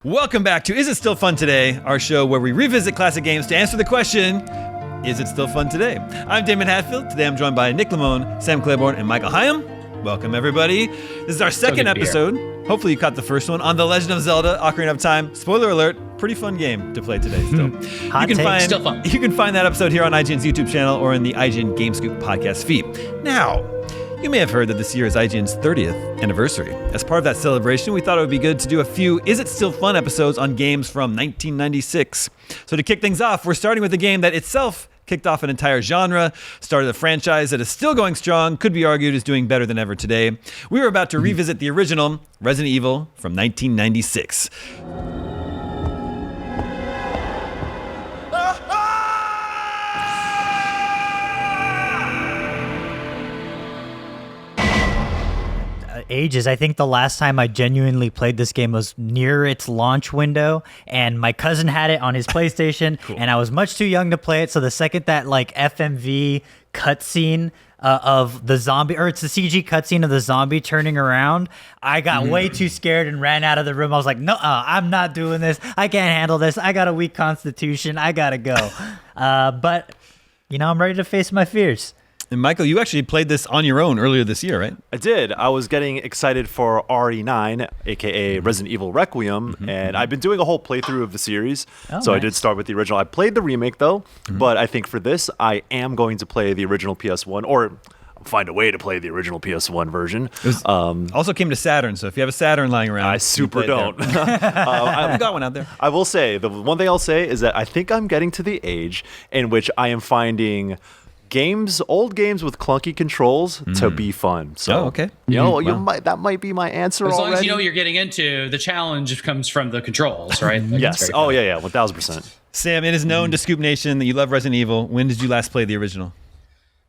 Welcome back to Is It Still Fun Today, our show where we revisit classic games to answer the question, is it still fun today? I'm Damon Hatfield. Today I'm joined by Nick Lamone, Sam Claiborne, and Michael Hyam. Welcome, everybody. This is our second episode. Hopefully you caught the first one on The Legend of Zelda, Ocarina of Time. Spoiler alert, pretty fun game to play today still. Still fun. You can find that episode here on IGN's YouTube channel or in the IGN GameScoop podcast feed. Now, you may have heard that this year is IGN's 30th anniversary. As part of that celebration, we thought it would be good to do a few Is It Still Fun episodes on games from 1996. So to kick things off, we're starting with a game that itself kicked off an entire genre, started a franchise that is still going strong, could be argued is doing better than ever today. We were about to revisit the original Resident Evil from 1996. Ages. I think the last time I genuinely played this game was near its launch window, and my cousin had it on his PlayStation, and I was much too young to play it. So the second that like FMV cutscene of the zombie, or it's the CG cutscene of the zombie turning around, I got way too scared and ran out of the room. I was like, no, I'm not doing this. I can't handle this. I got a weak constitution. I gotta go. But you know, I'm ready to face my fears. And Michael, you actually played this on your own earlier this year, right? I did. I was getting excited for RE9, aka Resident Evil Requiem, and I've been doing a whole playthrough of the series. Nice. I did start with the original. I played the remake though, but I think for this, I am going to play the original PS1, or find a way to play the original PS1 version. Also came to Saturn, so if you have a Saturn lying around, I super don't. I've got one out there. I will say, the one thing I'll say is that I think I'm getting to the age in which I am finding old games with clunky controls to be fun. So, okay. You know, that might be my answer as long already. as you know what you're getting into, the challenge comes from the controls, right? Yes. Oh, yeah, 1000%. Sam, it is known to Scoop Nation that you love Resident Evil. When did you last play the original?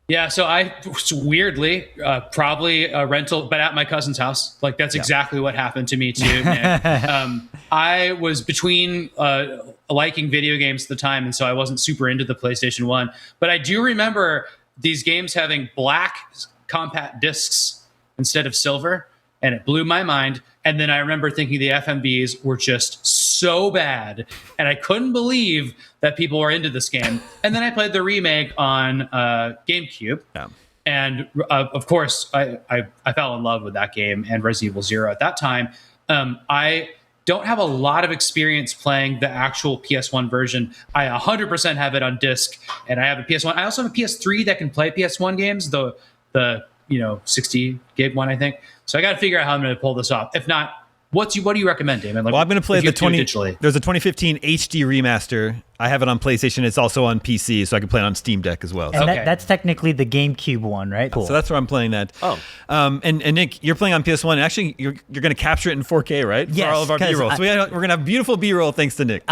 Yeah, so I weirdly probably a rental, but at my cousin's house. Like that's exactly what happened to me too. I was between liking video games at the time, and so I wasn't super into the PlayStation 1. But I do remember these games having black compact discs instead of silver, and it blew my mind. And then I remember thinking the FMVs were just so bad, and I couldn't believe that people were into this game. And then I played the remake on GameCube, and of course, I fell in love with that game and Resident Evil 0 at that time. I don't have a lot of experience playing the actual PS1 version. I 100% have it on disc, and I have a PS1. I also have a PS3 that can play PS1 games, the 60 gig one, I think. So I got to figure out how I'm going to pull this off. If not, what do you recommend, Damon? Like, well, I'm going to play the digitally. There's a 2015 HD remaster. I have it on PlayStation. It's also on PC, so I can play it on Steam Deck as well. And that's technically the GameCube one, right? Cool. So that's where I'm playing that. And Nick, you're playing on PS1. And actually, you're going to capture it in 4K, right? Yes. For all of our B-roll. So we're going to have beautiful B-roll thanks to Nick.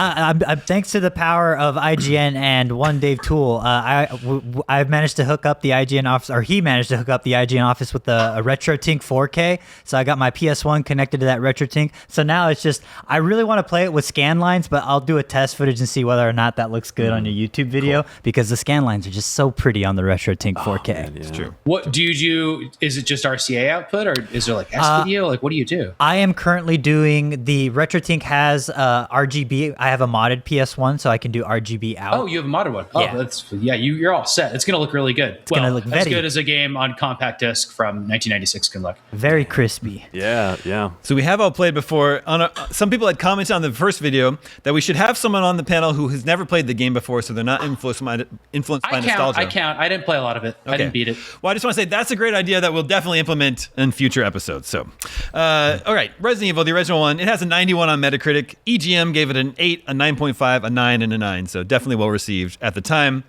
Thanks to the power of IGN and one Dave Toole, I've managed to hook up the IGN office, or he managed to hook up the IGN office with a RetroTink 4K. So I got my PS1 connected to that RetroTink. So now it's just, I really want to play it with scan lines, but I'll do a test footage and see whether or not that looks good on your YouTube video, because the scan lines are just so pretty on the RetroTink 4K. Man, yeah. It's true. What do you do? Is it just RCA output, or is there like S-video? Like, what do you do? I am currently doing, the RetroTink has RGB. I have a modded PS1, so I can do RGB out. Oh, you have a modded one. Oh, Yeah. You're all set. It's going to look really good. It's gonna look as very good as a game on compact disc from 1996 can look. Very crispy. Yeah. So we have all played before. Some people had commented on the first video that we should have someone on the panel who has never played the game before, so they're not influenced by nostalgia. I count. I didn't play a lot of it. Okay. I didn't beat it. Well, I just want to say that's a great idea that we'll definitely implement in future episodes. So, all right, Resident Evil, the original one, it has a 91 on Metacritic. EGM gave it an 8, a 9.5, a 9, and a 9, so definitely well received at the time.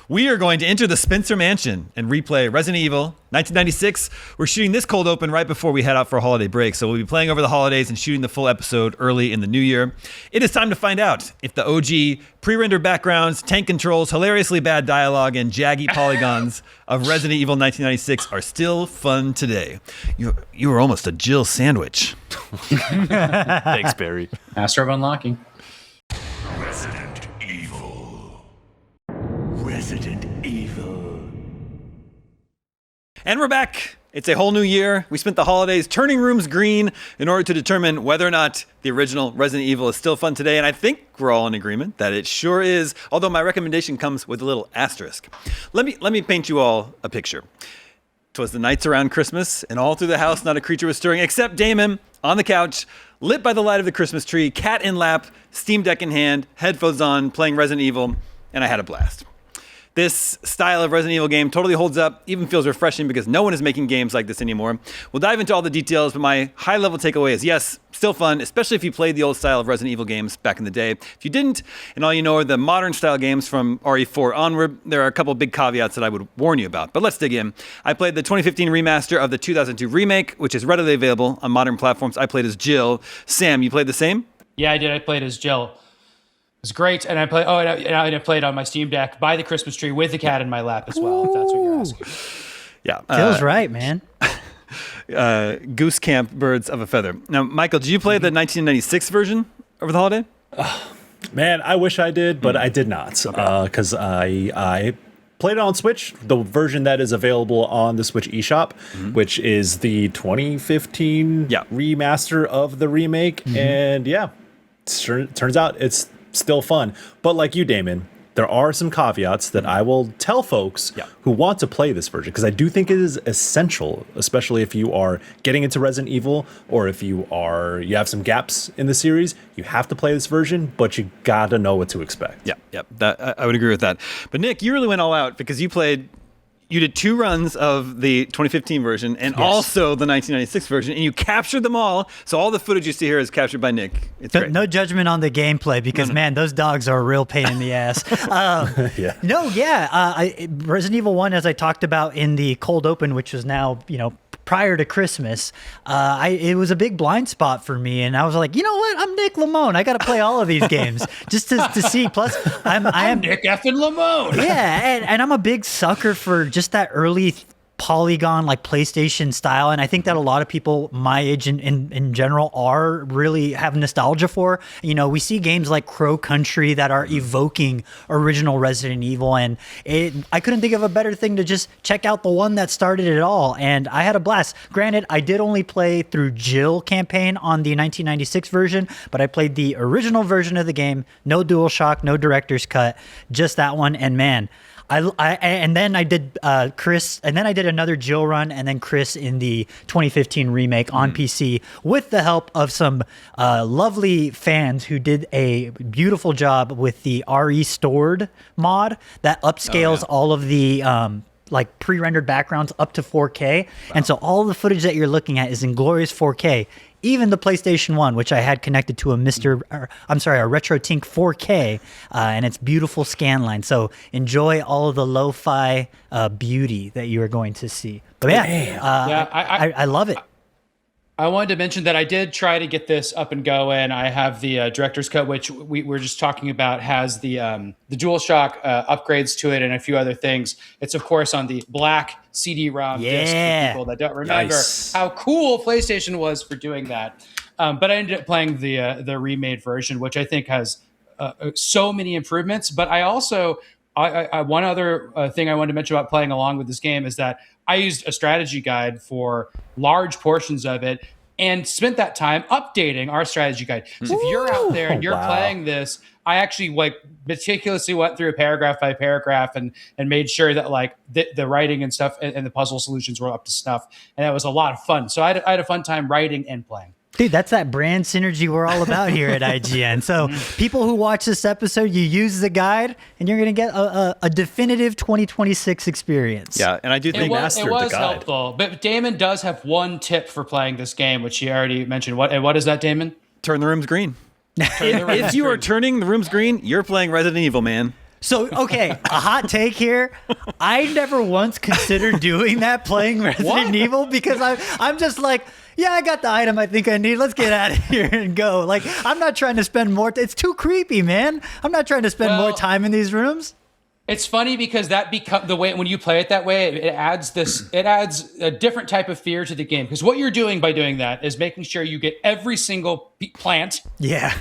We are going to enter the Spencer Mansion and replay Resident Evil 1996. We're shooting this cold open right before we head out for a holiday break, so we'll be playing over the holidays and shooting the full episode early in the new year. It is time to find out if the OG pre-rendered backgrounds, tank controls, hilariously bad dialogue, and jaggy polygons of Resident Evil 1996 are still fun today. You were almost a Jill sandwich. Thanks, Barry. Master of Unlocking. Resident Evil. And we're back. It's a whole new year. We spent the holidays turning rooms green in order to determine whether or not the original Resident Evil is still fun today, and I think we're all in agreement that it sure is, although my recommendation comes with a little asterisk. Let me paint you all a picture. 'Twas the nights around Christmas, and all through the house not a creature was stirring except Damon on the couch, lit by the light of the Christmas tree, cat in lap, Steam Deck in hand, headphones on, playing Resident Evil, and I had a blast. This style of Resident Evil game totally holds up, even feels refreshing because no one is making games like this anymore. We'll dive into all the details, but my high-level takeaway is yes, still fun, especially if you played the old style of Resident Evil games back in the day. If you didn't, and all you know are the modern style games from RE4 onward, there are a couple big caveats that I would warn you about. But let's dig in. I played the 2015 remaster of the 2002 remake, which is readily available on modern platforms. I played as Jill. Sam, you played the same? Yeah, I did. I played as Jill. It was great, and I played. Oh, and I played on my Steam Deck by the Christmas tree with the cat in my lap as well. If that's what you're asking. Yeah, Feels right, man. Goose Camp, birds of a feather. Now, Michael, did you play the 1996 version over the holiday? Man, I wish I did, but I did not because I played it on Switch, the version that is available on the Switch eShop, which is the 2015 remaster of the remake, and turns out it's still fun. But like you, Damon, there are some caveats that I will tell folks who want to play this version, because I do think it is essential, especially if you are getting into Resident Evil or if you have some gaps in the series. You have to play this version, but you gotta know what to expect. I would agree with that. But Nick, you really went all out because you did 2 runs of the 2015 version and also the 1996 version, and you captured them all. So all the footage you see here is captured by Nick. It's great. No judgment on the gameplay because, man, those dogs are a real pain in the ass. Resident Evil 1, as I talked about in the cold open, which was now, prior to Christmas, it was a big blind spot for me, and I was like, you know what? I'm Nick Lamone. I got to play all of these games just to see. Plus, I am Nick effing Lamone. Yeah, and I'm a big sucker for just that early polygon, like PlayStation style, and I think that a lot of people my age in general are really have nostalgia for. We see games like Crow Country that are evoking original Resident Evil, and I couldn't think of a better thing to just check out the one that started it all, and I had a blast. Granted, I did only play through Jill campaign on the 1996 version, but I played the original version of the game, no DualShock, no director's cut, just that one, and man, and then I did Chris, and then I did another Jill run, and then Chris in the 2015 remake on PC with the help of some lovely fans who did a beautiful job with the RE Stored mod that upscales all of the like pre-rendered backgrounds up to 4K, and so all the footage that you're looking at is in glorious 4K. Even the PlayStation 1, which I had connected to a RetroTink 4K, and its beautiful scan line. So enjoy all of the lo-fi beauty that you are going to see. But I love it. I wanted to mention that I did try to get this up and going. I have the director's cut, which we were just talking about, has the DualShock upgrades to it and a few other things. It's, of course, on the black CD-ROM disc for people that don't remember how cool PlayStation was for doing that. But I ended up playing the remade version, which I think has so many improvements. But I also, one other thing I wanted to mention about playing along with this game is that I used a strategy guide for large portions of it and spent that time updating our strategy guide. So if you're out there and you're playing this, I actually meticulously went through paragraph by paragraph and made sure that the writing and stuff and the puzzle solutions were up to snuff. And that was a lot of fun. So I had a fun time writing and playing. Dude, that's that brand synergy we're all about here at IGN. So people who watch this episode, you use the guide, and you're going to get a definitive 2026 experience. Yeah, and I do think it was helpful. But Damon does have one tip for playing this game, which he already mentioned. What is that, Damon? Turn the rooms green. If you are turning the rooms green, you're playing Resident Evil, man. So, okay, a hot take here. I never once considered doing that, playing Resident Evil, because I'm just like, yeah, I got the item I think I need. Let's get out of here and go. Like, I'm not trying to spend more. It's too creepy, man. I'm not trying to spend more time in these rooms. It's funny because that the way when you play it that way, it adds a different type of fear to the game. Because what you're doing by doing that is making sure you get every single plant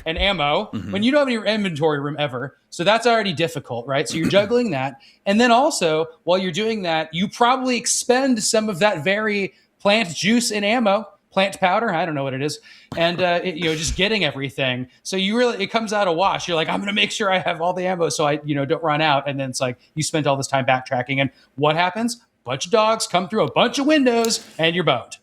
and ammo when you don't have any inventory room ever. So that's already difficult, right? So you're juggling that. And then also, while you're doing that, you probably expend some of that very plant juice and ammo, plant powder, I don't know what it is, and just getting everything. So it comes out a wash. You're like, I'm gonna make sure I have all the ammo so I don't run out. And then it's like you spent all this time backtracking, and what happens? Bunch of dogs come through a bunch of windows, and you're boned.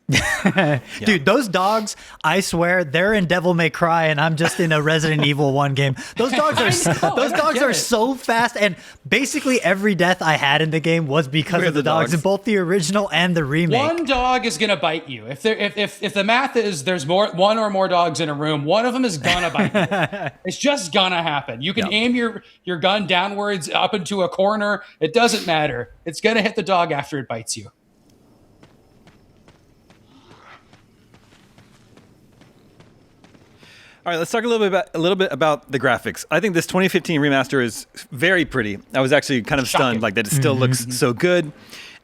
Dude, those dogs, I swear, they're in Devil May Cry, and I'm just in a Resident Evil 1 game. Those dogs are so fast, and basically every death I had in the game was because of the dogs, in both the original and the remake. One dog is gonna bite you. If the math is there's one or more dogs in a room, one of them is gonna bite you. It's just gonna happen. You can aim your gun downwards up into a corner. It doesn't matter. It's gonna hit the dog after it bites you. All right, let's talk a little bit about the graphics. I think this 2015 remaster is very pretty. I was actually kind of stunned, like that it still looks so good.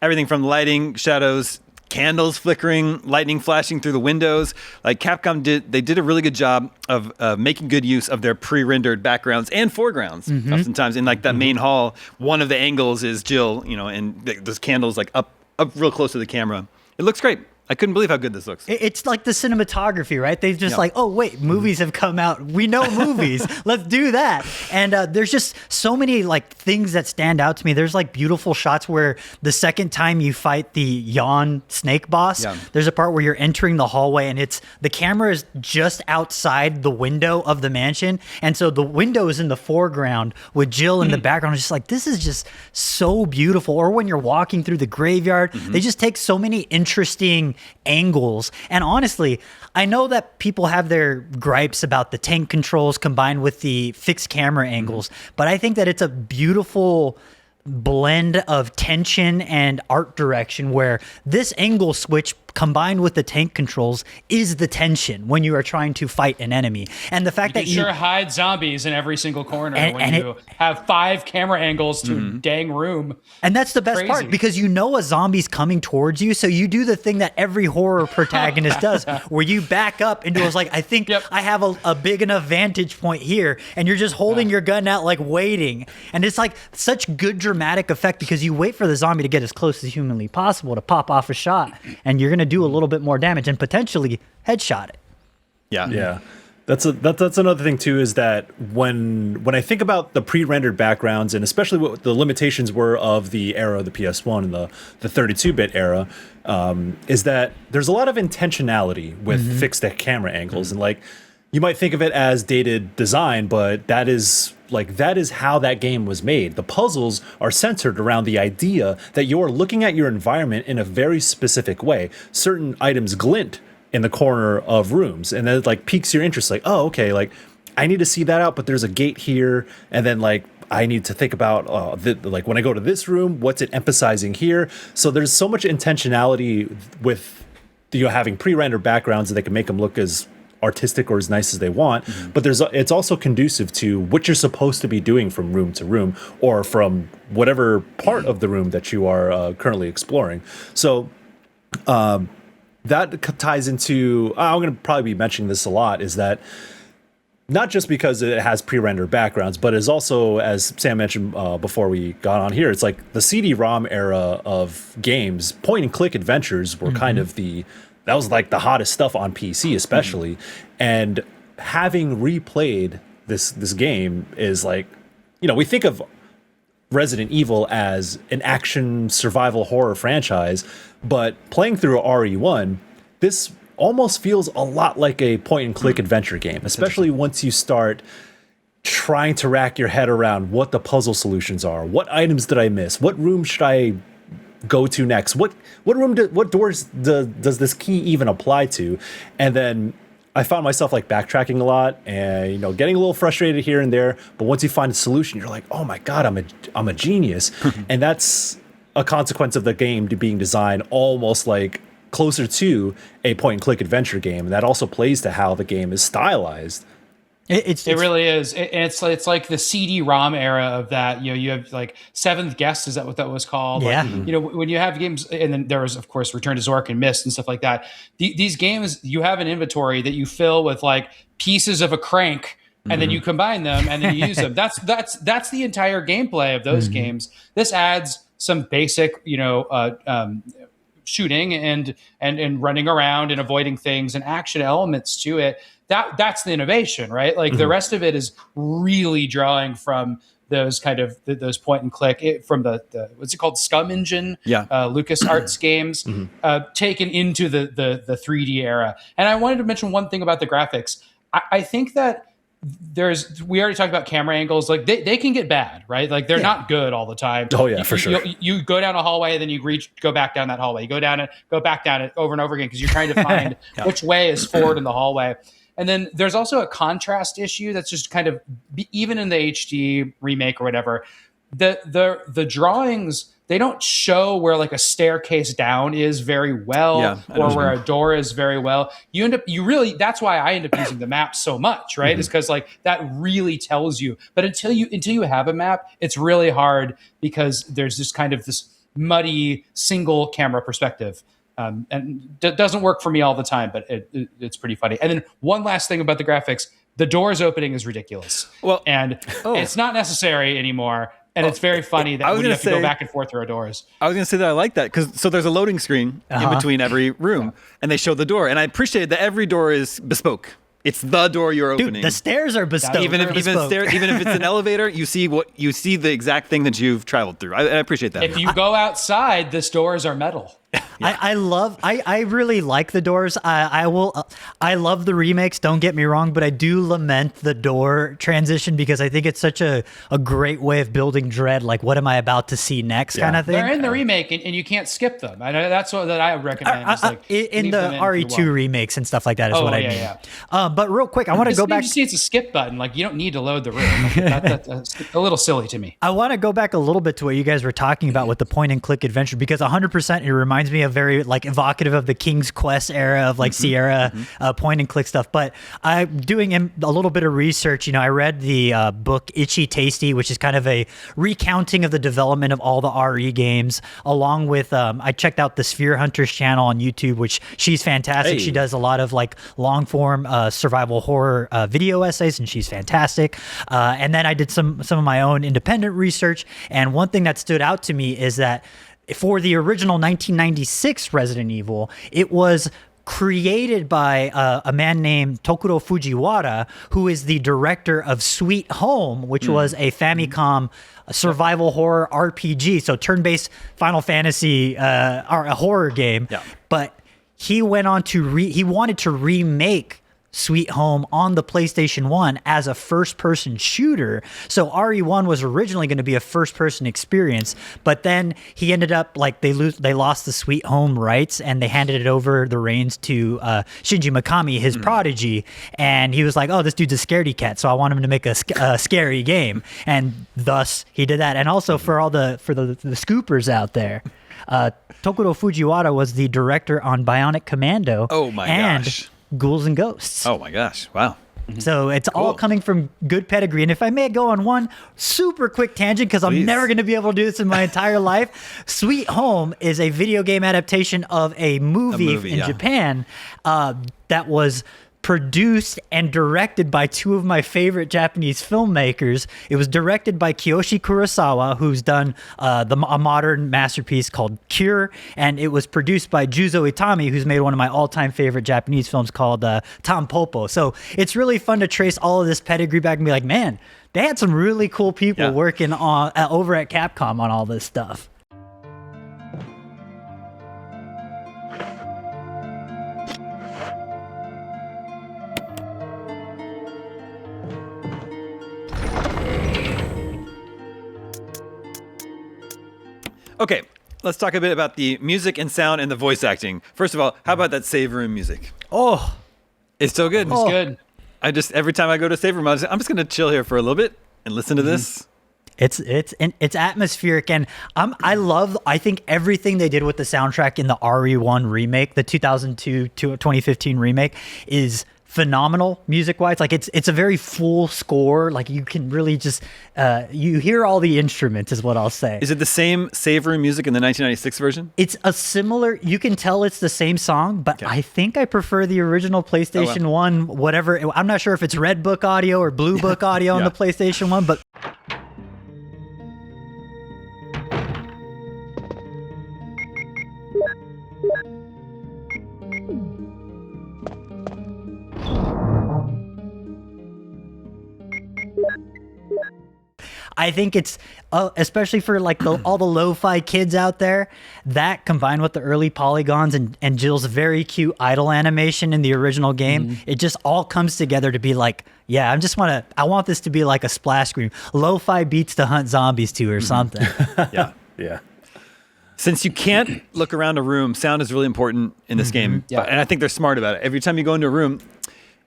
Everything from lighting, shadows, candles flickering, lightning flashing through the windows. Like Capcom did a really good job of making good use of their pre-rendered backgrounds and foregrounds. Oftentimes in like that main hall, one of the angles is Jill, and those candles like up real close to the camera. It looks great. I couldn't believe how good this looks. It's like the cinematography, right? They've just like, oh, wait, movies have come out. We know movies. Let's do that. And there's just so many like things that stand out to me. There's like beautiful shots where the second time you fight the yawn snake boss, there's a part where you're entering the hallway and the camera is just outside the window of the mansion. And so the window is in the foreground with Jill in the background. It's just like, this is just so beautiful. Or when you're walking through the graveyard, they just take so many interesting angles. And honestly, I know that people have their gripes about the tank controls combined with the fixed camera angles, but I think that it's a beautiful blend of tension and art direction where this angle switch combined with the tank controls is the tension when you are trying to fight an enemy. And the fact that you sure hide zombies in every single corner when you have 5 camera angles to a dang room. And that's the best part, because you know a zombie's coming towards you, so you do the thing that every horror protagonist does, where you back up into I think I have a big enough vantage point here, and you're just holding your gun out like waiting. And it's like such good dramatic effect because you wait for the zombie to get as close as humanly possible to pop off a shot, and you're going to do a little bit more damage and potentially headshot it. Yeah. That's another thing too, is that when I think about the pre-rendered backgrounds and especially what the limitations were of the era of the PS1 and the 32-bit era, is that there's a lot of intentionality with fixed camera angles. And like, you might think of it as dated design, but that is how that game was made. The puzzles are centered around the idea that you're looking at your environment in a very specific way. Certain items glint in the corner of rooms, and then it like piques your interest. Like, oh, okay, like I need to see that out, but there's a gate here, and then like I need to think about like when I go to this room, what's it emphasizing here? So there's so much intentionality with having pre-rendered backgrounds that they can make them look as artistic or as nice as they want, but it's also conducive to what you're supposed to be doing from room to room or from whatever part of the room that you are currently exploring. So that ties into, I'm going to probably be mentioning this a lot, is that not just because it has pre-rendered backgrounds, but is also, as Sam mentioned before we got on here, it's like the CD-ROM era of games. Point and click adventures were kind of that was like the hottest stuff on PC, especially. And having replayed this game is like, we think of Resident Evil as an action survival horror franchise, but playing through RE1, this almost feels a lot like a point and click adventure game, especially once you start trying to rack your head around what the puzzle solutions are. What items did I miss? What room should I go to next? What doors does this key even apply to? And then I found myself like backtracking a lot and getting a little frustrated here and there, but once you find a solution, you're like, oh my god, I'm a genius. And that's a consequence of the game being designed almost like closer to a point and click adventure game, and that also plays to how the game is stylized. It really is. It's like the CD-ROM era of that. You have like Seventh Guest. Is that what that was called? Yeah. Like, when you have games, and then there was of course Return to Zork and Myst and stuff like that. These games, you have an inventory that you fill with like pieces of a crank, and then you combine them and then you use them. That's the entire gameplay of those games. This adds some basic, shooting and running around and avoiding things and action elements to it. That's the innovation, right? Like the rest of it is really drawing from those kind of those point and click from the what's it called, Scum Engine, Lucas Arts games, taken into the 3D era. And I wanted to mention one thing about the graphics. I think that we already talked about camera angles. Like they can get bad, right? Like they're not good all the time. Oh yeah, for sure. You go down a hallway, then you go back down that hallway. You go down it, go back down it over and over again because you're trying to find which way is forward in the hallway. And then there's also a contrast issue that's just kind of, even in the HD remake or whatever, the drawings, they don't show where like a staircase down is very well, or where a door is very well. That's why I end up using the map so much, right? Is because like that really tells you. But until you have a map, it's really hard because there's just kind of this muddy single camera perspective. And it doesn't work for me all the time, but it's pretty funny. And then one last thing about the graphics, the doors opening is ridiculous. Well, and it's not necessary anymore. And it's very funny that you have to go back and forth through doors. I was going to say that I like that because there's a loading screen in between every room, and they show the door. And I appreciate that every door is bespoke. It's the door you're opening. Dude, the stairs are bespoke. Even if it's an elevator, you see the exact thing that you've traveled through. I appreciate that. If you go outside, the doors are metal. I really like the doors. I love the remakes, don't get me wrong, but I do lament the door transition because I think it's such a great way of building dread. Like, what am I about to see next kind of thing? They're in the remake and you can't skip them. I know that's what that I would recommend. In the RE2 remakes and stuff like that is what I mean. Yeah. But real quick, I want to go back. You see it's a skip button. Like, you don't need to load the room. That's a little silly to me. I want to go back a little bit to what you guys were talking about with the point and click adventure, because 100% it reminds me of very like evocative of the King's Quest era of like Sierra point and click stuff. But I'm doing a little bit of research. I read the book Itchy Tasty, which is kind of a recounting of the development of all the RE games, along with I checked out the Sphere Hunters channel on YouTube, which she's fantastic. Hey. She does a lot of like long form survival horror video essays, and she's fantastic. And then I did some of my own independent research, and one thing that stood out to me is that for the original 1996 Resident Evil, it was created by a man named Tokuro Fujiwara, who is the director of Sweet Home, which was a Famicom survival horror RPG, so turn-based Final Fantasy a horror game. Yeah. But he went on to he wanted to remake Sweet Home on the PlayStation 1 as a first-person shooter. So RE1 was originally going to be a first-person experience, but then he ended up like they lost the Sweet Home rights and they handed it over the reins to Shinji Mikami, his prodigy, and he was like, "Oh, this dude's a scaredy cat, so I want him to make a scary game," and thus he did that. And also for the scoopers out there, Tokuro Fujiwara was the director on Bionic Commando. Oh my gosh. Ghouls and Ghosts. Oh my gosh. Wow. So it's all coming from good pedigree. And if I may go on one super quick tangent, because I'm never going to be able to do this in my entire life, Sweet Home is a video game adaptation of a movie in Japan that was produced and directed by two of my favorite Japanese filmmakers. It was directed by Kiyoshi Kurosawa, who's done a modern masterpiece called Cure, and it was produced by Juzo Itami, who's made one of my all-time favorite Japanese films called Tampopo. So it's really fun to trace all of this pedigree back and be like, man, they had some really cool people working on over at Capcom on all this stuff. Okay, let's talk a bit about the music and sound and the voice acting. First of all, how about that save room music? Oh, it's so good. It's good. Every time I go to save room, I'm just going to chill here for a little bit and listen to this. It's atmospheric, and I think everything they did with the soundtrack in the RE1 remake, the 2002 to 2015 remake, is phenomenal music-wise. Like it's a very full score. Like you can really just you hear all the instruments, is what I'll say. Is it the same save room music in the 1996 version? It's a similar. You can tell it's the same song, but I think I prefer the original PlayStation 1. Whatever. I'm not sure if it's Red Book audio or Blue Book audio on the PlayStation 1, but. I think it's especially for like all the lo-fi kids out there, that combined with the early polygons and Jill's very cute idle animation in the original game, it just all comes together to be like, yeah, I want this to be like a splash screen. Lo-fi beats to hunt zombies to or something. Yeah. Yeah. Since you can't look around a room, sound is really important in this game. Yeah. And I think they're smart about it. Every time you go into a room,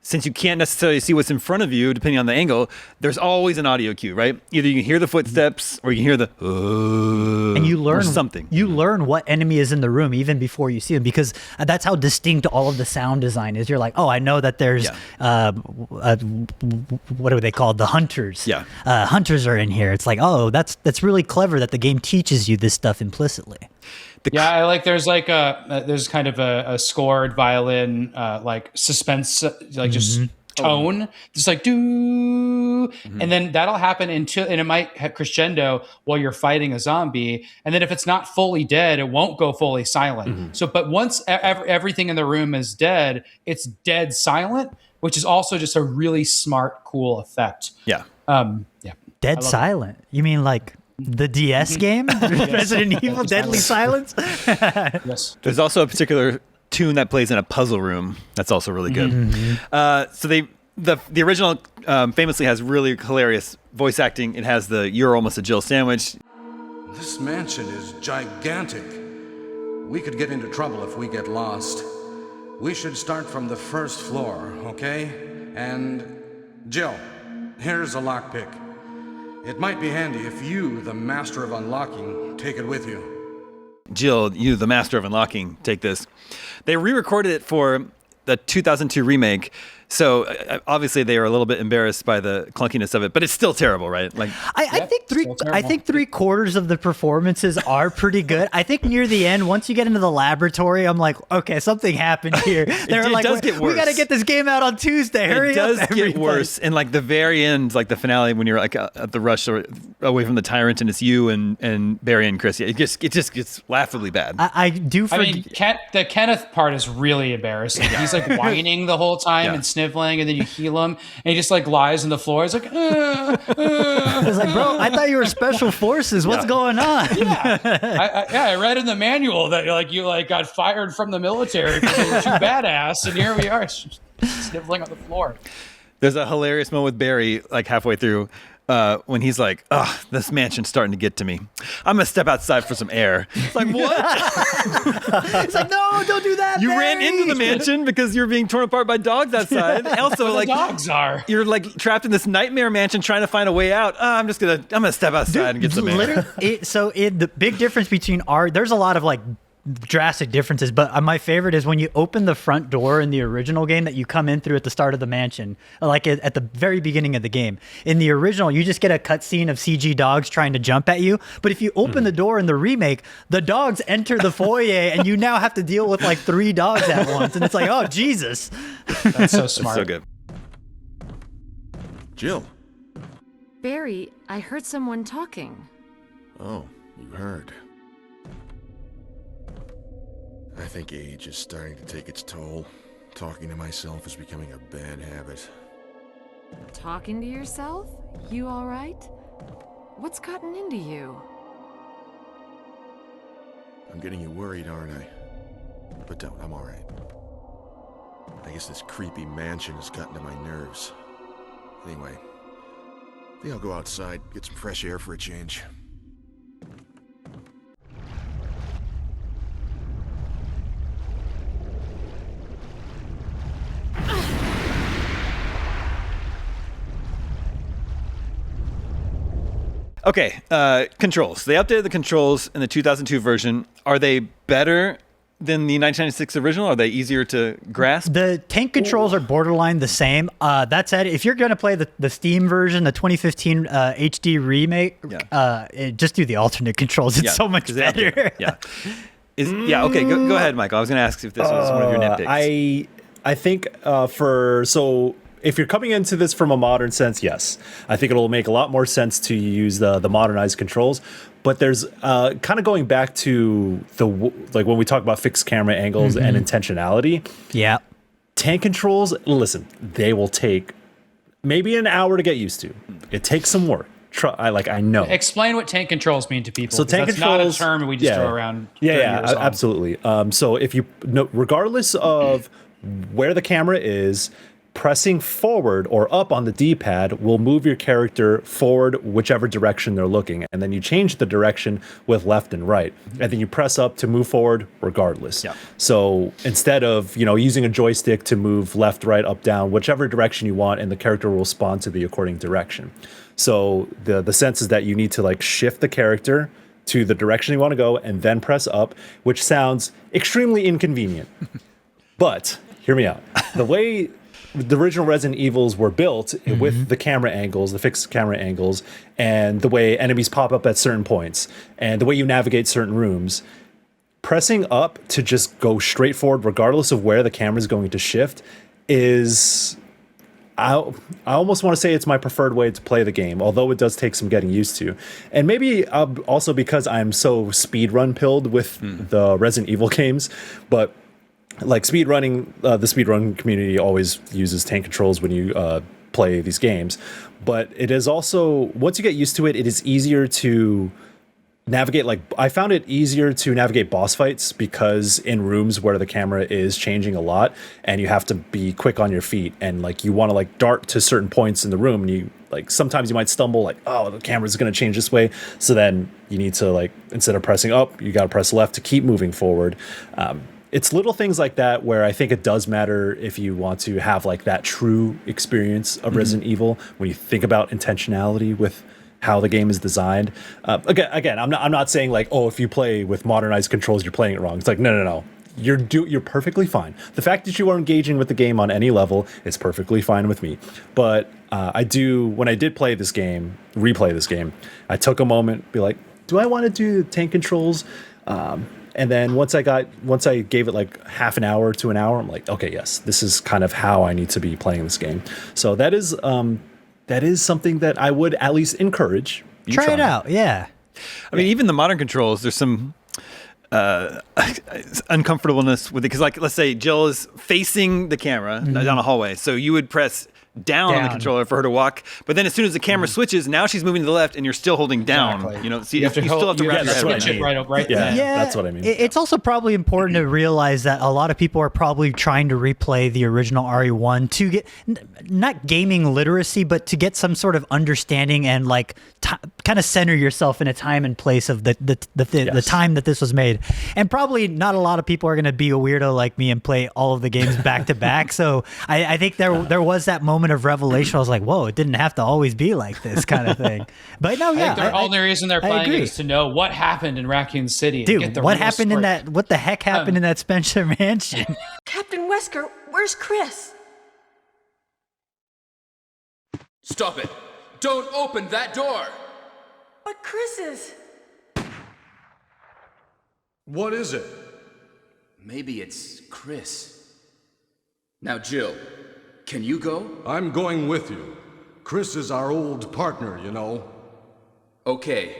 since you can't necessarily see what's in front of you, depending on the angle, there's always an audio cue, right? Either you can hear the footsteps or you can hear the And you learn or something. You learn what enemy is in the room even before you see them, because that's how distinct all of the sound design is. You're like, oh, I know that there's what are they called? The hunters. Yeah. Hunters are in here. It's like, oh, that's really clever that the game teaches you this stuff implicitly. Yeah, I like. There's like there's kind of a scored violin, like suspense, like just tone, just like do, and then that'll happen and it might have crescendo while you're fighting a zombie, and then if it's not fully dead, it won't go fully silent. So, but once everything in the room is dead, it's dead silent, which is also just a really smart, cool effect. Yeah. Yeah. Dead silent. You mean like the DS game? Resident Evil Deadly Silence? Yes. There's also a particular tune that plays in a puzzle room that's also really good. So the original famously has really hilarious voice acting. It has the "You're almost a Jill" sandwich. This mansion is gigantic. We could get into trouble if we get lost. We should start from the first floor, okay? And Jill, here's a lockpick. It might be handy if you, the master of unlocking, take it with you. Jill, you, the master of unlocking, take this. They re-recorded it for the 2002 remake. So obviously they were a little bit embarrassed by the clunkiness of it, but it's still terrible, right? Like I think three quarters of the performances are pretty good. I think near the end, once you get into the laboratory, I'm like, okay, something happened here. They're like, does get we worse. got to get this game out on Tuesday. Hurry it up, does get everybody." worse. And like the very end, like the finale, when you're like at the rush or away from the tyrant, and it's you and Barry and Chris, it just gets laughably bad. I do. I mean, the Kenneth part is really embarrassing. He's like whining the whole time and sniffling, and then you heal him, and he just like lies on the floor. He's like, It's like, bro, I thought you were special forces. What's going on? I read in the manual that you got fired from the military because you were too badass, and here we are sniffling on the floor. There's a hilarious moment with Barry, like halfway through, when he's like, "Oh, this mansion's starting to get to me. I'm gonna step outside for some air." It's like, what? It's like, no, don't do that. You Barry. ran into the mansion because you're being torn apart by dogs outside. Also, like Dogs are. you're like trapped in this nightmare mansion trying to find a way out. I'm gonna step outside and get some air. The big difference between there's a lot of like drastic differences, but my favorite is when you open the front door in the original game that you come in through at the start of the mansion, like at the very beginning of the game. In the original, you just get a cutscene of CG dogs trying to jump at you. But if you open the door in the remake, the dogs enter the foyer, and you now have to deal with like 3 dogs at once, and it's like, oh Jesus! That's so smart. So good. Jill. Barry, I heard someone talking. Oh, you heard. I think age is starting to take its toll. Talking to myself is becoming a bad habit. Talking to yourself? You all right? What's gotten into you? I'm getting you worried, aren't I? But don't, I'm all right. I guess this creepy mansion has gotten to my nerves. Anyway, I think I'll go outside, get some fresh air for a change. Okay, controls. They updated the controls in the 2002 version. Are they better than the 1996 original? Are they easier to grasp? The tank controls are borderline the same. That said, if you're going to play the Steam version, the 2015 HD remake, just do the alternate controls. It's so much better. Okay, go ahead, Michael. I was going to ask if this was one of your nitpicks. I think if you're coming into this from a modern sense, yes, I think it'll make a lot more sense to use the modernized controls. But there's kind of going back to like when we talk about fixed camera angles and intentionality. Yeah, tank controls. Listen, they will take maybe an hour to get used to. It takes some work. I know. Explain what tank controls mean to people. So tank that's controls, not a term we just throw around. Absolutely. So if you regardless of where the camera is, pressing forward or up on the D-pad will move your character forward whichever direction they're looking, and then you change the direction with left and right, and then you press up to move forward regardless. Yeah. So instead of using a joystick to move left, right, up, down, whichever direction you want, and the character will respond to the according direction. So the sense is that you need to like shift the character to the direction you want to go and then press up, which sounds extremely inconvenient. But hear me out. The way the original Resident Evils were built with the camera angles, the fixed camera angles, and the way enemies pop up at certain points, and the way you navigate certain rooms, pressing up to just go straight forward regardless of where the camera is going to shift is... I almost want to say it's my preferred way to play the game, although it does take some getting used to. And maybe also because I'm so speedrun pilled with the Resident Evil games, but like speedrunning, the speedrun community always uses tank controls when you play these games. But it is also, once you get used to it, it is easier to navigate. Like I found it easier to navigate boss fights because in rooms where the camera is changing a lot and you have to be quick on your feet and like you want to like dart to certain points in the room, and you like sometimes you might stumble like, oh, the camera's going to change this way, so then you need to like, instead of pressing up, you got to press left to keep moving forward. It's little things like that where I think it does matter if you want to have like that true experience of Resident Evil when you think about intentionality with how the game is designed. Again, I'm not saying like, oh, if you play with modernized controls, you're playing it wrong. It's like, no. You're perfectly fine. The fact that you are engaging with the game on any level is perfectly fine with me. But when I did replay this game, I took a moment, be like, do I want to do tank controls? And then once I gave it like half an hour to an hour, I'm like, okay, yes, this is kind of how I need to be playing this game. So that is something that I would at least encourage. Try it out, yeah. I mean, even the modern controls, there's some uncomfortableness with it. Because, like, let's say Jill is facing the camera down a hallway. So you would press down on the controller for her to walk. But then as soon as the camera switches, now she's moving to the left and you're still holding down. Exactly. So you still have to wrap your head around it. Right. Yeah, that's what I mean. It's also probably important to realize that a lot of people are probably trying to replay the original RE1 to get not gaming literacy, but to get some sort of understanding and like kind of center yourself in a time and place of the time that this was made. And probably not a lot of people are going to be a weirdo like me and play all of the games back to back. So I think there was that moment of revelation. I was like, whoa, it didn't have to always be like this kind of thing. But no, yeah. The only reason they're playing it is to know what happened in Raccoon City. Dude, and get the what real happened story. what the heck happened in that Spencer mansion? Captain Wesker, where's Chris? Stop it! Don't open that door! But Chris is... What is it? Maybe it's Chris. Now, Jill, can you go? I'm going with you. Chris is our old partner, you know. Okay,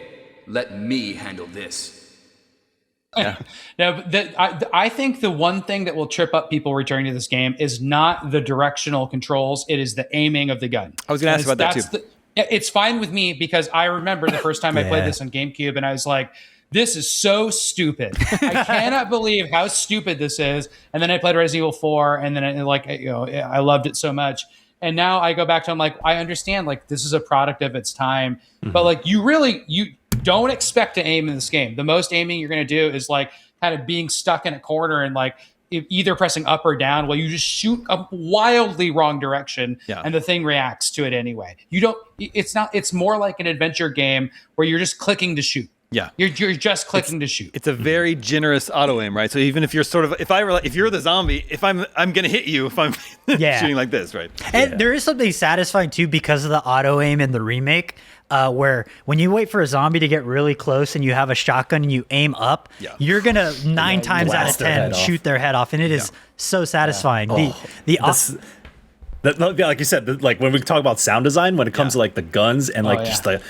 let me handle this. No, I think the one thing that will trip up people returning to this game is not the directional controls. It is the aiming of the gun. I was going to ask about that too. It's fine with me because I remember the first time I played this on GameCube and I was like, this is so stupid. I cannot believe how stupid this is. And then I played Resident Evil 4 and then I loved it so much. And now I go back to, I'm like, I understand, like, this is a product of its time. But like, you don't expect to aim in this game. The most aiming you're going to do is like kind of being stuck in a corner and like either pressing up or down while you just shoot a wildly wrong direction and the thing reacts to it anyway. It's more like an adventure game where you're just clicking to shoot. Yeah, you're just clicking to shoot. It's a very generous auto aim, right? So even if you're if you're the zombie, if I'm gonna hit you if I'm shooting like this, right? And there is something satisfying too because of the auto aim in the remake, where when you wait for a zombie to get really close and you have a shotgun and you aim up, you're gonna 9 times out of 10 shoot their head off, and it is so satisfying. Like you said, like when we talk about sound design, when it comes to like the guns and just the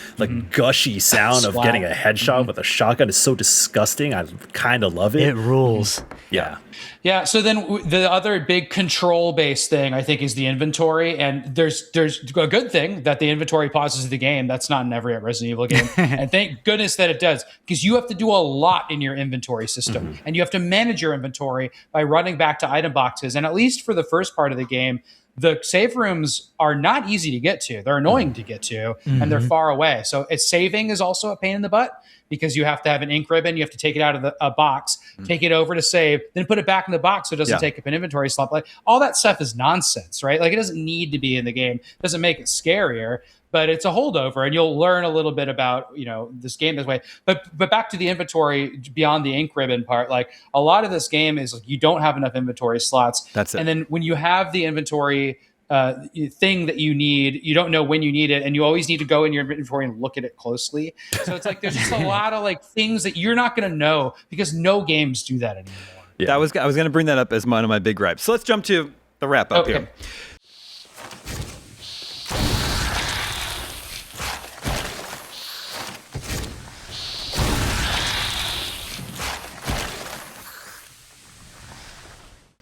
gushy sound of getting a headshot with a shotgun is so disgusting. I kind of love it. It rules. Yeah. Yeah. So then the other big control-based thing I think is the inventory, and there's a good thing that the inventory pauses the game. That's not in every Resident Evil game, and thank goodness that it does, because you have to do a lot in your inventory system, and you have to manage your inventory by running back to item boxes. And at least for the first part of the game, the save rooms are not easy to get to. They're annoying to get to, and they're far away. So saving is also a pain in the butt, because you have to have an ink ribbon. You have to take it out of a box, take it over to save, then put it back in the box so it doesn't take up an inventory slot. Like, all that stuff is nonsense, right? Like, it doesn't need to be in the game. It doesn't make it scarier, but it's a holdover, and you'll learn a little bit about, this game this way. But back to the inventory beyond the ink ribbon part, like, a lot of this game is like, you don't have enough inventory slots. That's it. And then when you have the inventory thing that you need, you don't know when you need it, and you always need to go in your inventory and look at it closely. So it's like there's just a lot of like things that you're not going to know, because no games do that anymore. I was going to bring that up as one of my big gripes. So let's jump to the wrap up here.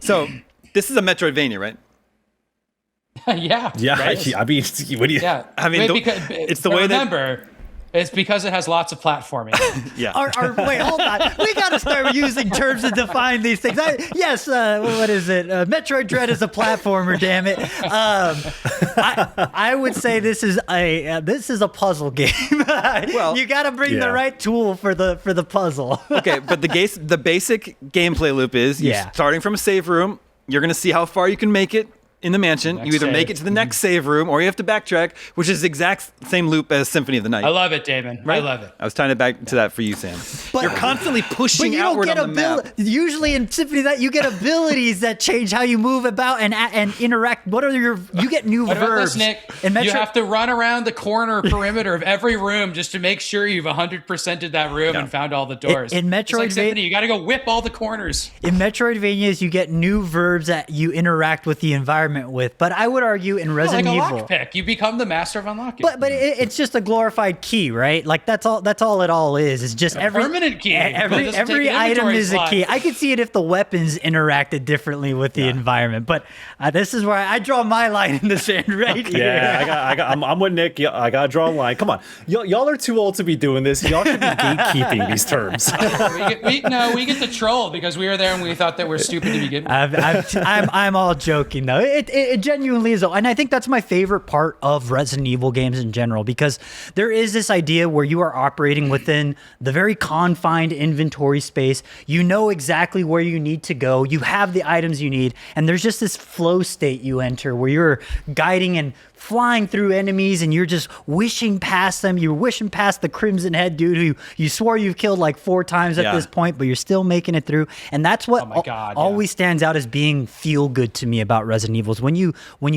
So this is a Metroidvania, right? Yeah. Right? I mean, what do you? Yeah. I mean, it's the way remember, it's because it has lots of platforming. Wait, hold on. We got to start using terms to define these things. What is it? Metroid Dread is a platformer, damn it. I would say this is a puzzle game. Well, you got to bring the right tool for the puzzle. Okay, but the basic gameplay loop is you're starting from a save room. You're going to see how far you can make it in the mansion. You either make it to the next save room, or you have to backtrack, which is the exact same loop as Symphony of the Night. I love it, Damon. Right? I love it. I was tying it back to that for you, Sam. But you're constantly pushing outward on the map. Usually in Symphony of the Night, you get abilities that change how you move about and interact. You get new verbs. This, Nick? You have to run around the corner perimeter of every room just to make sure you've 100%ed that room and found all the doors. In Metroidvania, like Symphony, you got to go whip all the corners. In Metroidvanias, you get new verbs that you interact with the environment with. But I would argue in Resident Evil, like a lockpick, you become the master of unlocking. But it's just a glorified key, right? Like that's all it all is. It's just every permanent key. Every item is a key. I could see it if the weapons interacted differently with the environment. But this is where I draw my line in the sand right here. Yeah, I'm with Nick. I gotta draw a line. Come on, y'all are too old to be doing this. Y'all should be gatekeeping these terms. we get to troll because we were there and we thought that we're stupid to begin with. I'm all joking though. It genuinely is, and I think that's my favorite part of Resident Evil games in general, because there is this idea where you are operating within the very confined inventory space. You know exactly where you need to go. You have the items you need, and there's just this flow state you enter where you're guiding and flying through enemies, and you're just wishing past them. You're wishing past the Crimson Head dude who you swore you've killed like 4 times at this point, but you're still making it through. And that's what always stands out as being feel good to me about Resident Evil, is when you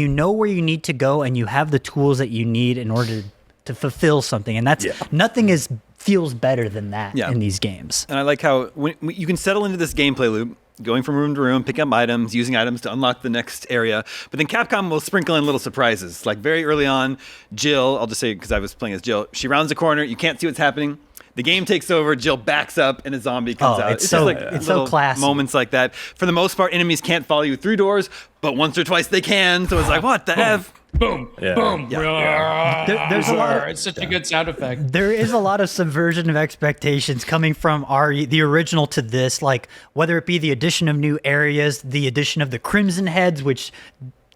know where you need to go and you have the tools that you need in order to fulfill something. And that's nothing feels better than that in these games. And I like how when you can settle into this gameplay loop, going from room to room, picking up items, using items to unlock the next area. But then Capcom will sprinkle in little surprises. Like very early on, Jill, I'll just say because I was playing as Jill, she rounds a corner, you can't see what's happening. The game takes over, Jill backs up, and a zombie comes out. It's so, just like it's so classy. Moments like that. For the most part, enemies can't follow you through doors, but once or twice they can. So it's like, what the F? Boom, boom. There's a lot. It's such a good sound effect. There is a lot of subversion of expectations coming from the original to this, like whether it be the addition of new areas, the addition of the Crimson Heads, which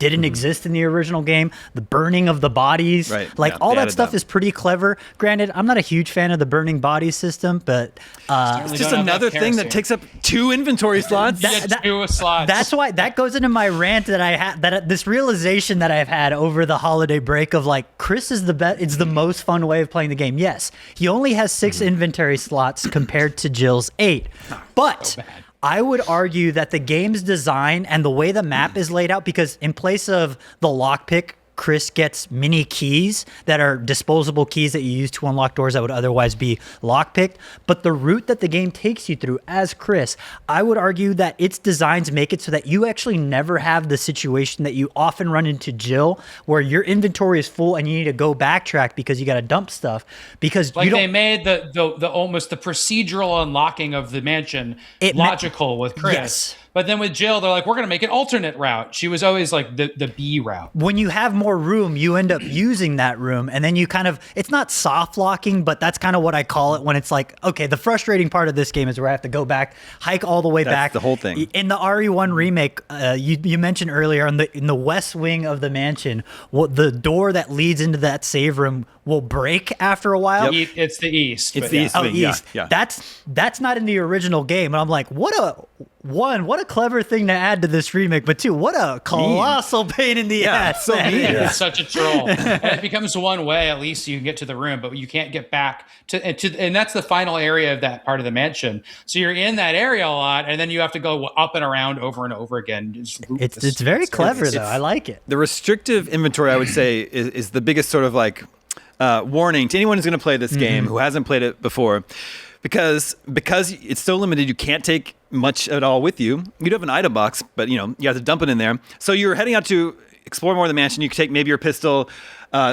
didn't exist in the original game, the burning of the bodies, all that stuff is pretty clever. Granted, I'm not a huge fan of the burning body system, but it's just another thing that takes up 2 inventory slots. Two slots. That's why that goes into my rant that I had, that this realization that I've had over the holiday break of like, Chris is the best. It's the most fun way of playing the game. Yes, he only has 6 inventory slots compared to Jill's 8, but I would argue that the game's design and the way the map is laid out, because in place of the lockpick Chris gets mini keys that are disposable keys that you use to unlock doors that would otherwise be lockpicked. But the route that the game takes you through as Chris, I would argue that its designs make it so that you actually never have the situation that you often run into Jill, where your inventory is full and you need to go backtrack because you got to dump stuff because like you don't. They made the almost the procedural unlocking of the mansion logical with Chris. Yes. But then with Jill, they're like, we're going to make an alternate route. She was always like the B route. When you have more room, you end up using that room. And then you kind of, it's not soft locking, but that's kind of what I call it when it's like, okay, the frustrating part of this game is where I have to go back, hike all the way back. That's the whole thing. In the RE1 remake, you mentioned earlier in the west wing of the mansion, the door that leads into that save room will break after a while. Yep. It's the east. It's the east wing. East. Yeah. That's not in the original game. And I'm like, what a clever thing to add to this remake, but two, what a colossal pain in the ass. So mean. It's such a troll. And it becomes one way, at least you can get to the room, but you can't get back and that's the final area of that part of the mansion. So you're in that area a lot, and then you have to go up and around over and over again. It's very clever, though. I like it. The restrictive inventory, I would say, is the biggest sort of like warning to anyone who's going to play this game who hasn't played it before. Because it's so limited, you can't take much at all with you. You do have an item box, but you have to dump it in there. So you're heading out to explore more of the mansion. You can take maybe your pistol,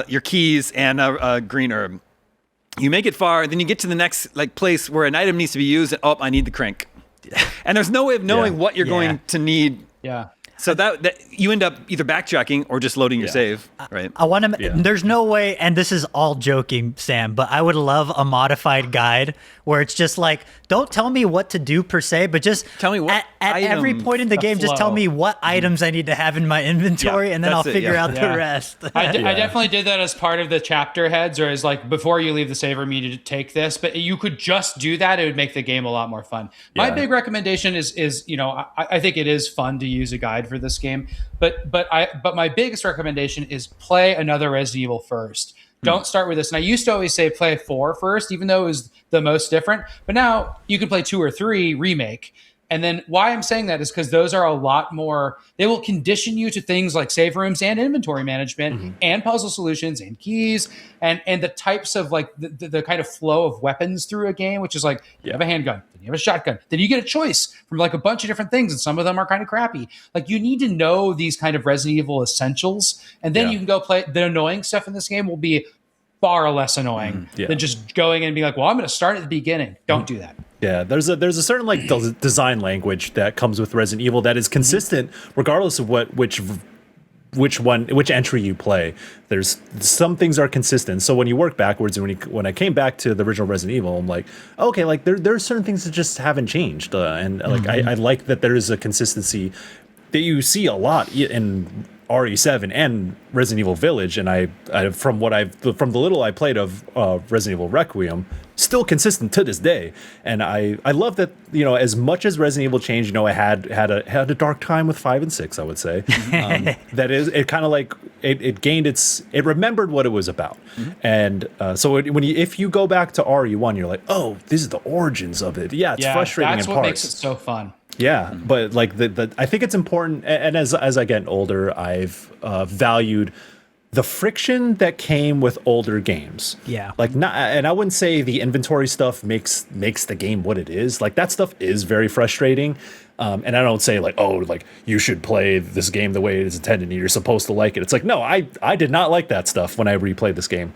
your keys, and a green herb. You make it far, then you get to the next place where an item needs to be used. And, I need the crank. And there's no way of knowing what you're going to need. Yeah. So that you end up either backtracking or just loading your save, right? I want to. There's no way, and this is all joking, Sam, but I would love a modified guide where it's just like, don't tell me what to do per se, but just tell me what at every point in the game, just tell me what items I need to have in my inventory, and then I'll figure out the rest. I definitely did that as part of the chapter heads, or as like before you leave the save room, you need to take this. But you could just do that; it would make the game a lot more fun. My big recommendation is I think it is fun to use a guide for this game, but my biggest recommendation is play another Resident Evil first. Don't start with this. And I used to always say play 4 first, even though it was the most different. But now you can play 2 or 3 remake. And then why I'm saying that is because those are a lot more, they will condition you to things like save rooms and inventory management and puzzle solutions and keys and the types of like the kind of flow of weapons through a game, which is like you have a handgun, then you have a shotgun, then you get a choice from like a bunch of different things, and some of them are kind of crappy. Like you need to know these kind of Resident Evil essentials, and then you can go play. The annoying stuff in this game will be far less annoying than just going and being like, well, I'm going to start at the beginning. Don't do that. Yeah, there's a certain like design language that comes with Resident Evil that is consistent regardless of which entry you play. There's some things are consistent. So when you work backwards, and when I came back to the original Resident Evil, I'm like, okay, like there are certain things that just haven't changed, and like I like that there is a consistency that you see a lot in RE7 and Resident Evil Village, and I from the little I played of Resident Evil Requiem, still consistent to this day. And I love that, as much as Resident Evil changed, I had a dark time with 5 and 6, I would say. That is, it kind of like it gained it remembered what it was about. And so if you go back to RE1, you're like, oh, this is the origins of it. Yeah, it's frustrating that's in what parts. makes it so fun. Yeah, but like I think it's important, and as I get older, I've valued the friction that came with older games. Yeah, like and I wouldn't say the inventory stuff makes the game what it is. Like that stuff is very frustrating, and I don't say like, oh, like you should play this game the way it is intended and you're supposed to like it. It's like, no, I did not like that stuff when I replayed this game,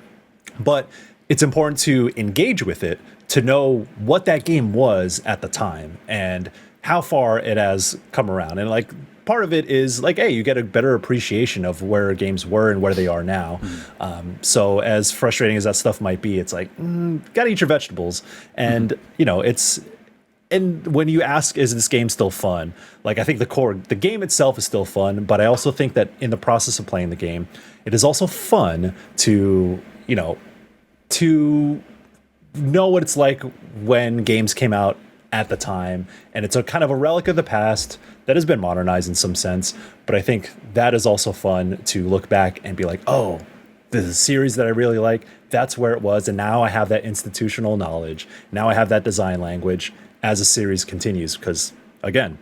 but it's important to engage with it to know what that game was at the time and how far it has come around. And like part of it is like, hey, you get a better appreciation of where games were and where they are now. So as frustrating as that stuff might be, it's like, gotta eat your vegetables. And and when you ask, is this game still fun? Like I think the game itself is still fun, but I also think that in the process of playing the game, it is also fun to know what it's like when games came out at the time, and it's a kind of a relic of the past that has been modernized in some sense. But I think that is also fun to look back and be like, oh, this is a series that I really like. That's where it was, and now I have that institutional knowledge. Now I have that design language as a series continues, because again,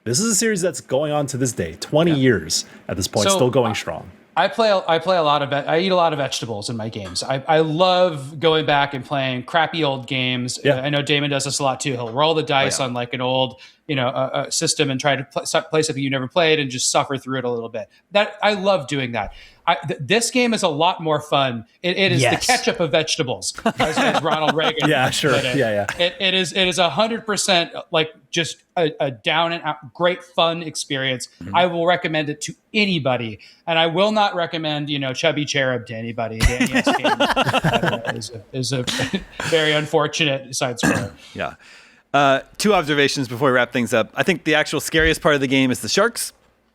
this is a series that's going on to this day, 20 years at this point, still going strong. I eat a lot of vegetables in my games. I love going back and playing crappy old games. Yeah. I know Damon does this a lot too. He'll roll the dice on like an old, system and try to play something you never played and just suffer through it a little bit. That I love doing that. This game is a lot more fun. It is the ketchup of vegetables, as Ronald Reagan. Yeah, sure. put it. Yeah. It is 100% like just a down and out, great fun experience. I will recommend it to anybody, and I will not recommend Chubby Cherub to anybody. The NES game is a very unfortunate side scroller. Yeah. 2 observations before we wrap things up. I think the actual scariest part of the game is the sharks.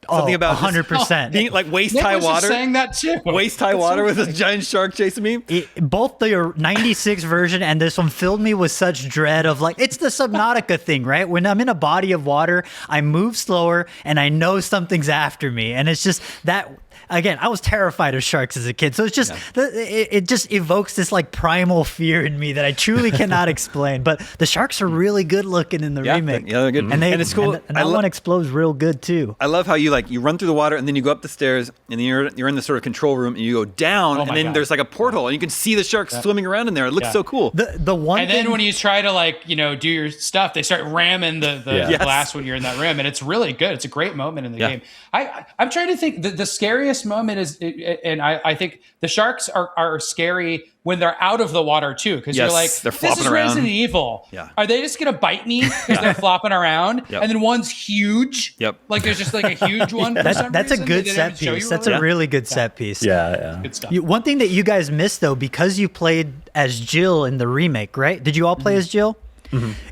Something about 100%. being like waist-high Nick was water. just saying that too. Waist-high water with a giant shark chasing me. Both the 96 version and this one filled me with such dread of like, it's the Subnautica thing, right? When I'm in a body of water, I move slower and I know something's after me. And it's just that, again, I was terrified of sharks as a kid. So it's just, it just evokes this like primal fear in me that I truly cannot explain. But the sharks are really good looking in the remake. Yeah, they're good. And it's cool. And that one explodes real good too. I love how you run through the water and then you go up the stairs and then you're in the sort of control room and you go down and then there's like a porthole and you can see the sharks swimming around in there. It looks so cool. The one and then when you try to do your stuff, they start ramming the glass when you're in that room, and it's really good. It's a great moment in the game. I'm trying to think. The scariest moment is, and I think the sharks are scary when they're out of the water too, because you're like, they're this flopping is around. Resident Evil. Yeah. Are they just gonna bite me because they're flopping around? Yep. And then one's huge. Yep. Like there's just like a huge one. That's a good set piece. That's a really good set piece. Yeah. Good stuff. One thing that you guys missed though, because you played as Jill in the remake, right? Did you all play as Jill?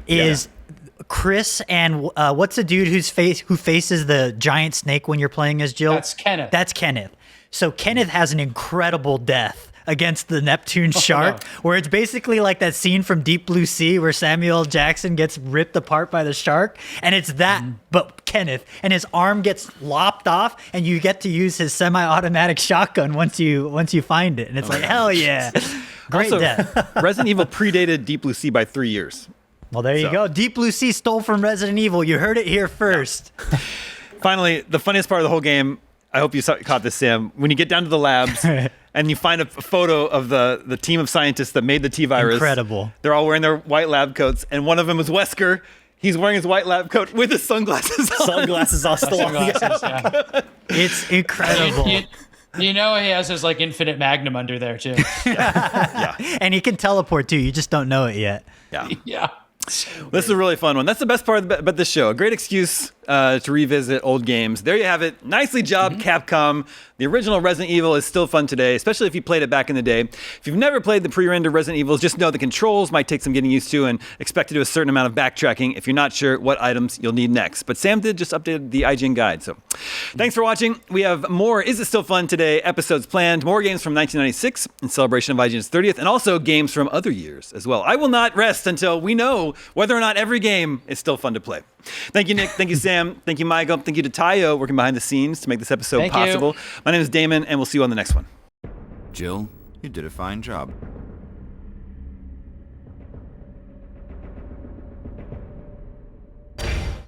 Is Chris and what's the dude who faces the giant snake when you're playing as Jill? That's Kenneth. So Kenneth has an incredible death against the Neptune shark, where it's basically like that scene from Deep Blue Sea where Samuel L. Jackson gets ripped apart by the shark, and it's that, but Kenneth, and his arm gets lopped off, and you get to use his semi-automatic shotgun once you find it, and it's hell yeah, great Also, death. Resident Evil predated Deep Blue Sea by 3 years. Well, there you go. Deep Blue Sea stole from Resident Evil. You heard it here first. Finally, the funniest part of the whole game, I hope you caught this, Sam, when you get down to the labs and you find a photo of the team of scientists that made the T-virus. Incredible. They're all wearing their white lab coats, and one of them is Wesker. He's wearing his white lab coat with his sunglasses on. Sunglasses are still on. It's incredible. You know he has his like infinite magnum under there too. And he can teleport too. You just don't know it yet. Yeah. This is a really fun one. That's the best part about this show. A great excuse to revisit old games. There you have it. Nicely jobbed, Capcom. The original Resident Evil is still fun today, especially if you played it back in the day. If you've never played the pre-rendered Resident Evils, just know the controls might take some getting used to and expect to do a certain amount of backtracking if you're not sure what items you'll need next. But Sam did just update the IGN guide. So thanks for watching. We have more Is It Still Fun Today episodes planned. More games from 1996 in celebration of IGN's 30th, and also games from other years as well. I will not rest until we know whether or not every game is still fun to play. Thank you, Nick. Thank you, Sam. Thank you, Michael. Thank you to Tayo, working behind the scenes to make this episode possible. My name is Damon, and we'll see you on the next one. Jill, you did a fine job.